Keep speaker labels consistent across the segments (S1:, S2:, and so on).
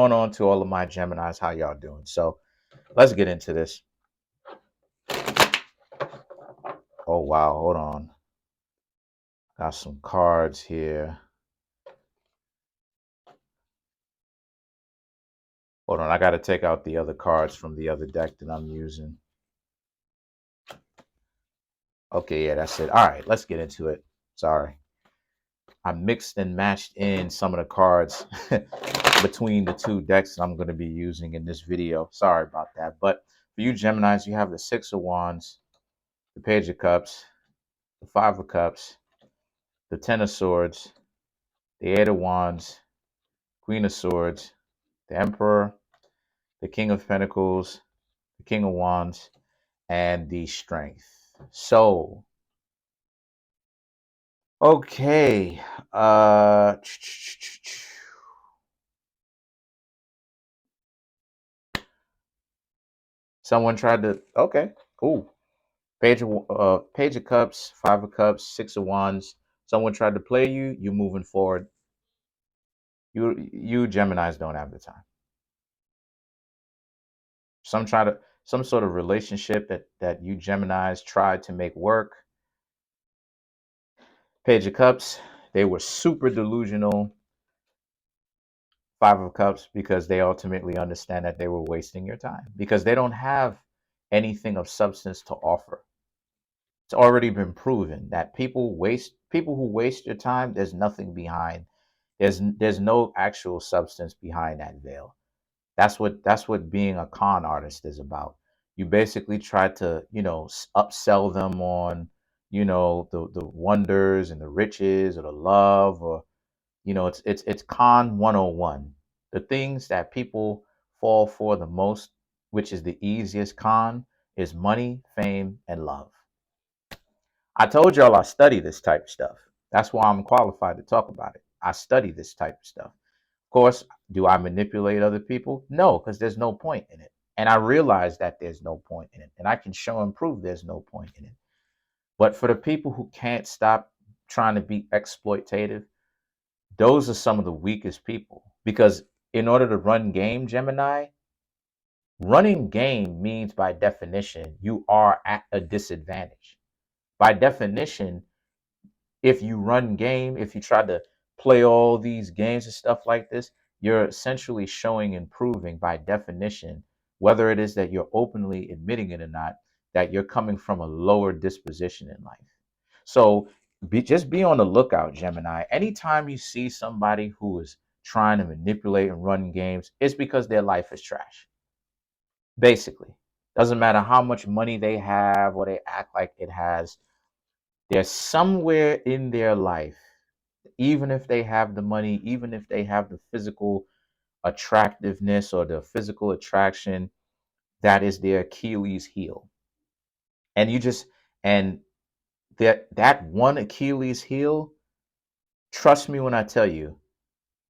S1: Going on to all of my Geminis, how y'all doing? So let's get into this. Oh wow, hold on. Got some cards here. Hold on, I gotta take out the other cards from the other deck that I'm using. Okay, yeah, that's it. All right, let's get into it. Sorry. I mixed and matched in some of the cards between the two decks that I'm going to be using in this video. Sorry about that. But for you Geminis, you have the Six of Wands, the Page of Cups, the Five of Cups, the Ten of Swords, the Eight of Wands, Queen of Swords, the Emperor, the King of Pentacles, the King of Wands, and the Strength. So, okay. Someone tried to, okay, cool. Page of Cups, Five of Cups, Six of Wands. Someone tried to play you. You moving forward. You Geminis don't have the time. Some sort of relationship that you Geminis tried to make work. Page of Cups, they were super delusional. Five of Cups, because they ultimately understand that they were wasting your time because they don't have anything of substance to offer. It's already been proven that people who waste your time, there's nothing behind. There's no actual substance behind that veil. That's what being a con artist is about. You basically try to, upsell them on, the wonders and the riches or the love, or it's con 101. The things that people fall for the most, which is the easiest con, is money, fame, and love. I told y'all I study this type of stuff. That's why I'm qualified to talk about it. I study this type of stuff. Of course, do I manipulate other people? No, because there's no point in it. And I realize that there's no point in it. And I can show and prove there's no point in it. But for the people who can't stop trying to be exploitative, those are some of the weakest people. Because in order to run game, Gemini, running game means by definition, you are at a disadvantage. By definition, if you run game, if you try to play all these games and stuff like this, you're essentially showing and proving by definition, whether it is that you're openly admitting it or not, that you're coming from a lower disposition in life. So just be on the lookout, Gemini. Anytime you see somebody who is trying to manipulate and run games, it's because their life is trash. Basically, doesn't matter how much money they have or they act like it has. There's somewhere in their life, even if they have the money, even if they have the physical attractiveness or the physical attraction, that is their Achilles heel. And and that one Achilles heel, trust me when I tell you,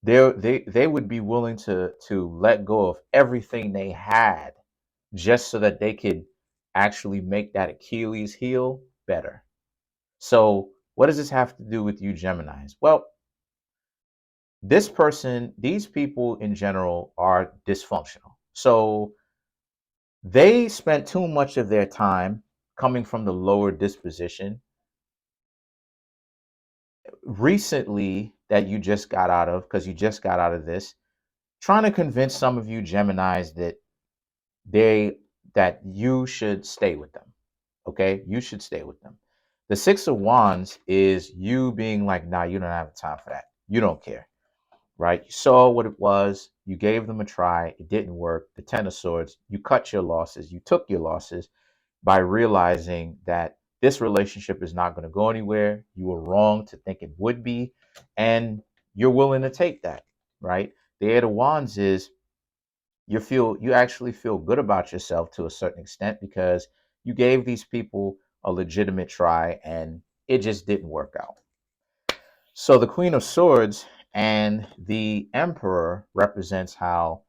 S1: they would be willing to let go of everything they had just so that they could actually make that Achilles heel better. So what does this have to do with you Geminis? Well, these people in general are dysfunctional. So they spent too much of their time coming from the lower disposition recently that you just got out of, because you just got out of this, trying to convince some of you Geminis they that you should stay with them. Okay, you should stay with them. The Six of Wands is you being like, nah, you don't have time for that. You don't care. Right? You saw what it was. You gave them a try. It didn't work. The Ten of Swords, you cut your losses. You took your losses by realizing that this relationship is not going to go anywhere. You were wrong to think it would be. And you're willing to take that, right? The Eight of Wands is you actually feel good about yourself to a certain extent because you gave these people a legitimate try and it just didn't work out. So the Queen of Swords and the Emperor represents how,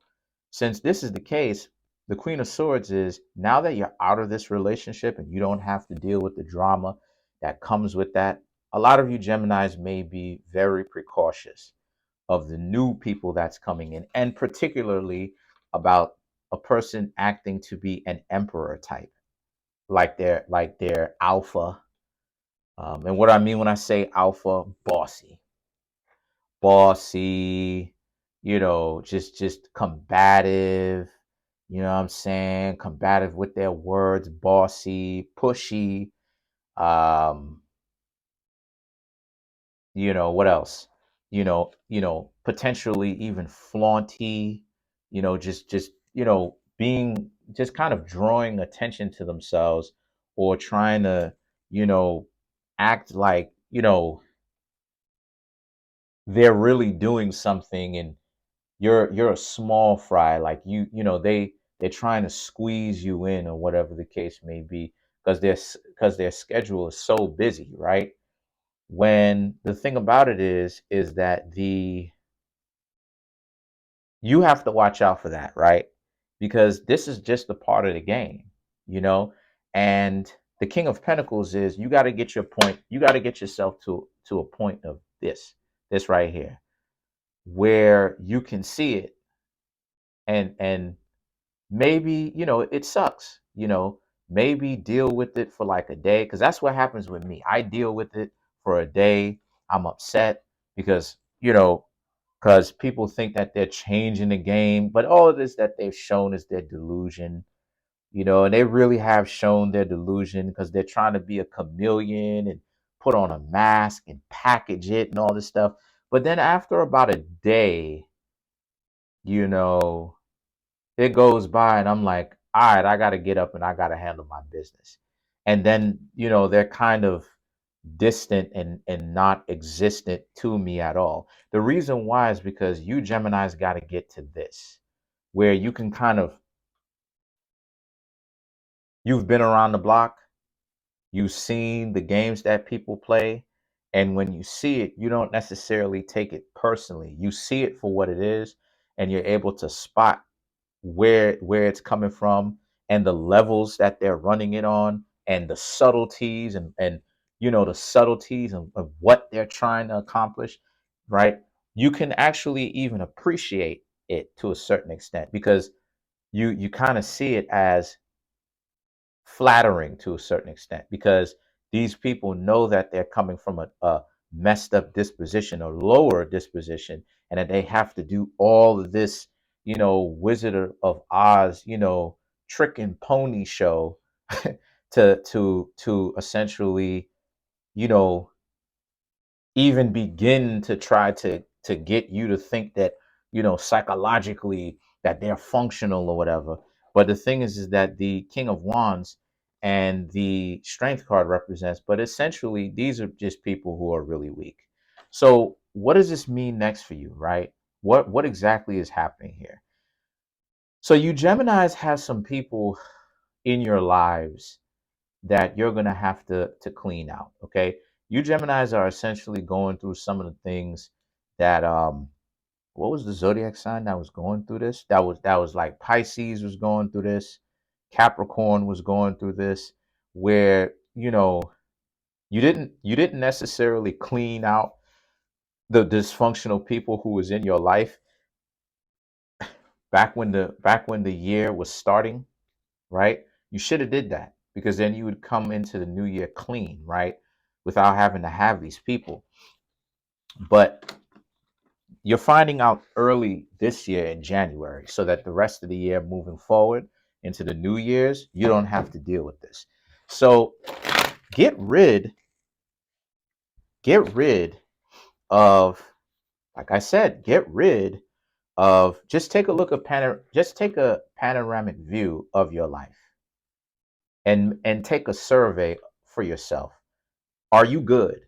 S1: since this is the case, the Queen of Swords is now that you're out of this relationship and you don't have to deal with the drama that comes with that. A lot of you Geminis may be very precautious of the new people that's coming in, and particularly about a person acting to be an emperor type, like they're alpha. And what I mean when I say alpha, bossy, just combative. You know what I'm saying? Combative with their words, bossy, pushy. Um, what else? Potentially even flaunty. Just being just kind of drawing attention to themselves, or trying to, you know, act like they're really doing something, and you're a small fry, like they're trying to squeeze you in, or whatever the case may be, because their schedule is so busy, right? When the thing about it is that the you have to watch out for that, right? Because this is just a part of the game, you know and the King of Pentacles is, you got to get your point, you got to get yourself to a point of this right here, where you can see it, and maybe it sucks, maybe deal with it for like a day, because that's what happens with me. I deal with it for a day. I'm upset because people think that they're changing the game, but all of this that they've shown is their delusion. And they really have shown their delusion, because they're trying to be a chameleon and put on a mask and package it and all this stuff. But then after about a day, you know it goes by, and I'm like, all right, I got to get up and I got to handle my business. And then they're kind of distant and not existent to me at all. The reason why is because you Geminis got to get to this, where you can kind of, you've been around the block, you've seen the games that people play, and when you see it, you don't necessarily take it personally. You see it for what it is, and you're able to spot where it's coming from, and the levels that they're running it on, and the subtleties, and the subtleties of what they're trying to accomplish, right? You can actually even appreciate it to a certain extent, because you kind of see it as flattering to a certain extent, because these people know that they're coming from a messed up disposition, a lower disposition, and that they have to do all of this, Wizard of Oz, trick and pony show to essentially, you know, even begin to try to get you to think that psychologically that they're functional or whatever. But the thing is that the King of Wands and the Strength card represents, but essentially these are just people who are really weak. So what does this mean next for you, right? What exactly is happening here? So you Geminis have some people in your lives that you're going to have to clean out. Okay, you Geminis are essentially going through some of the things that what was the zodiac sign that was going through this? That was like Pisces was going through this, Capricorn was going through this, where you didn't necessarily clean out the dysfunctional people who was in your life back when the year was starting, right? You should have did that, because then you would come into the new year clean, right? Without having to have these people. But you're finding out early this year in January, so that the rest of the year moving forward into the new years, you don't have to deal with this. So get rid, get rid of, like I said, get rid of, just take a look at just take a panoramic view of your life, and take a survey for yourself. Are you good?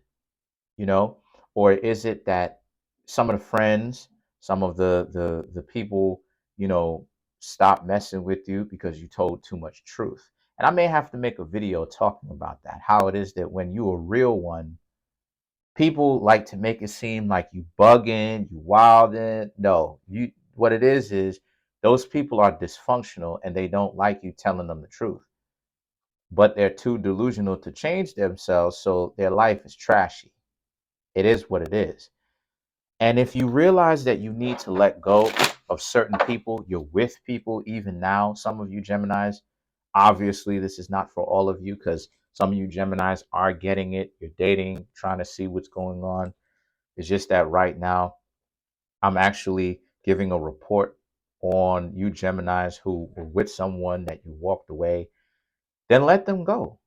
S1: you know or is it that some of the friends, some of the people, you know stop messing with you because you told too much truth? And I may have to make a video talking about that, how it is that when you a real one, people like to make it seem like you bugging, you wilding. No, you what it is those people are dysfunctional, and they don't like you telling them the truth, but they're too delusional to change themselves, so their life is trashy. It is what it is. And if you realize that you need to let go of certain people, you're with people even now, some of you Geminis, obviously this is not for all of you because some of you Geminis are getting it. You're dating, trying to see what's going on. It's just that right now, I'm actually giving a report on you Geminis who were with someone that you walked away. Then let them go.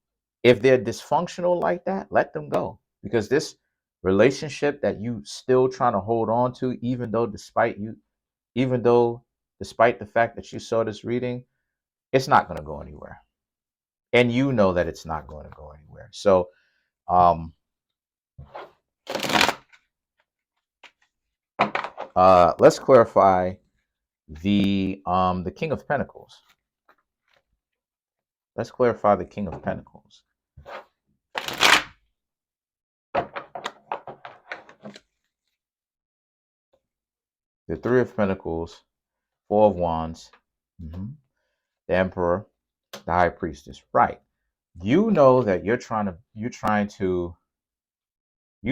S1: If they're dysfunctional like that, let them go. Because this relationship that you still trying to hold on to, even though despite the fact that you saw this reading, it's not going to go anywhere. And you know that it's not going to go anywhere. So let's clarify the King of Pentacles. Let's clarify the King of Pentacles. The Three of Pentacles, Four of Wands, the Emperor, the High Priestess. Right. You know that you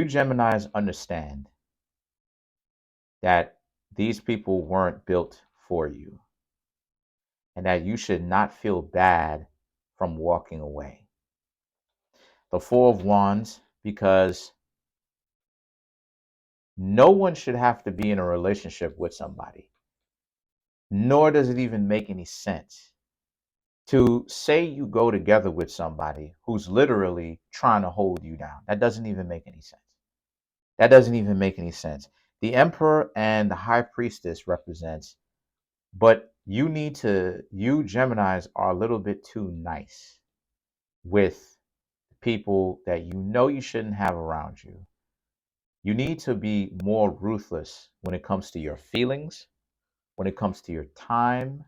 S1: Geminis understand that these people weren't built for you and that you should not feel bad from walking away. The Four of Wands, because no one should have to be in a relationship with somebody, nor does it even make any sense to say you go together with somebody who's literally trying to hold you down. That doesn't even make any sense. That doesn't even make any sense. The Emperor and the High Priestess represents, but you Geminis are a little bit too nice with people that you know you shouldn't have around you. You need to be more ruthless when it comes to your feelings, when it comes to your time,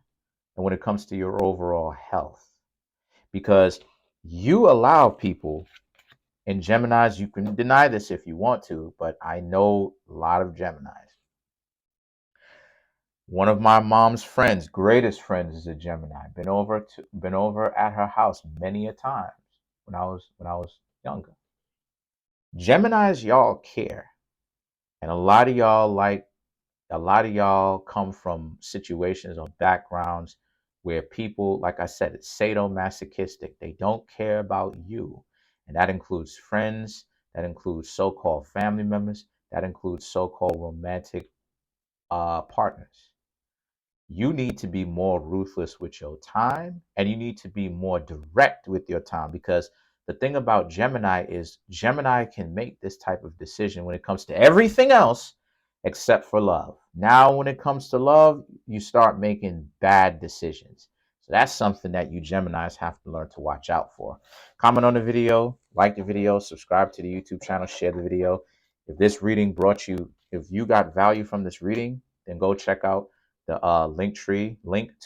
S1: and when it comes to your overall health. Because you allow people, and Geminis, you can deny this if you want to, but I know a lot of Geminis. One of my mom's friends, greatest friends, is a Gemini. Been over at her house many a times when I was younger. Geminis, y'all care, and a lot of y'all come from situations or backgrounds where people, like I said, it's sadomasochistic. They don't care about you. And that includes friends, that includes so-called family members, that includes so-called romantic partners. You need to be more ruthless with your time and you need to be more direct with your time, because the thing about Gemini is Gemini can make this type of decision when it comes to everything else except for love. Now, when it comes to love, you start making bad decisions. So that's something that you Geminis have to learn to watch out for. Comment on the video, like the video, subscribe to the YouTube channel, share the video. If this reading if you got value from this reading, then go check out the link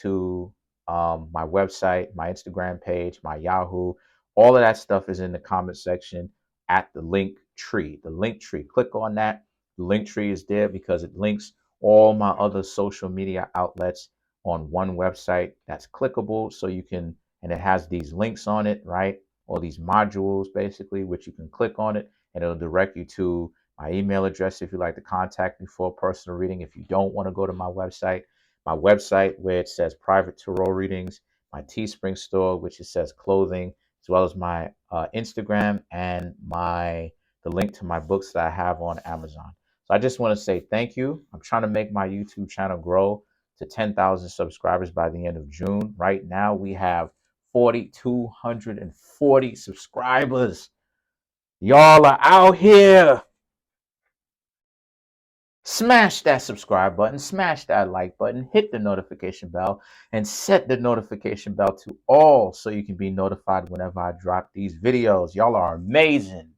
S1: to my website, my Instagram page, my Yahoo. All of that stuff is in the comment section at the link tree. The link tree. Click on that. The link tree is there because it links all my other social media outlets on one website that's clickable. So you can, and it has these links on it, right? All these modules basically, which you can click on it and it'll direct you to my email address if you'd like to contact me for a personal reading. If you don't want to go to my website where it says private tarot readings, my Teespring store, which it says clothing, as well as my Instagram and the link to my books that I have on Amazon. So I just want to say thank you. I'm trying to make my YouTube channel grow to 10,000 subscribers by the end of June. Right now we have 4,240 subscribers. Y'all are out here. Smash that subscribe button, smash that like button, hit the notification bell, and set the notification bell to all so you can be notified whenever I drop these videos. Y'all are amazing.